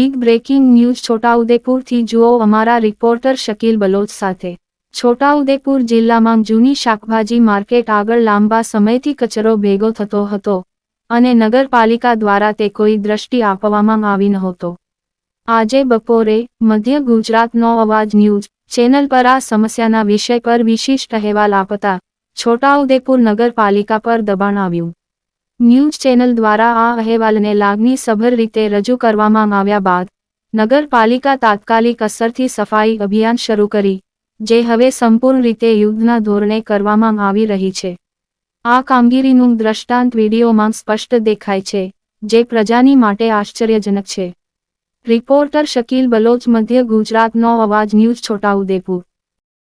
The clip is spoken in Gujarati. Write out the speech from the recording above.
બિગ બ્રેકિંગ ન્યૂઝ છોટાઉદેપુરથી જુઓ અમારા રિપોર્ટર શકીલ બલોચ સાથે। છોટાઉદેપુર જિલ્લામાં જૂની શાકભાજી માર્કેટ આગળ લાંબા સમયથી કચરો ભેગો થતો હતો અને નગરપાલિકા દ્વારા તે કોઈ દ્રષ્ટિ આપવામાં આવી નહોતો। આજે બપોરે મધ્ય ગુજરાતનો અવાજ ન્યૂઝ ચેનલ પર આ સમસ્યાના વિષય પર વિશિષ્ટ અહેવાલ આપતા છોટાઉદેપુર નગરપાલિકા પર દબાણ આવ્યું। ન્યૂઝ ચેનલ દ્વારા આ અહેવાલને લાગણીસભર રીતે રજૂ કરવામાં આવ્યા બાદ નગરપાલિકા તાત્કાલિક અસરથી સફાઈ અભિયાન શરૂ કરી, જે હવે સંપૂર્ણ રીતે યુદ્ધના ધોરણે કરવામાં આવી રહી છે। આ કામગીરીનું દ્રષ્ટાંત વિડીયોમાં સ્પષ્ટ દેખાય છે, જે પ્રજાની માટે આશ્ચર્યજનક છે। રિપોર્ટર શકીલ બલોચ, મધ્ય ગુજરાતનો અવાજ ન્યૂઝ, છોટાઉદેપુર।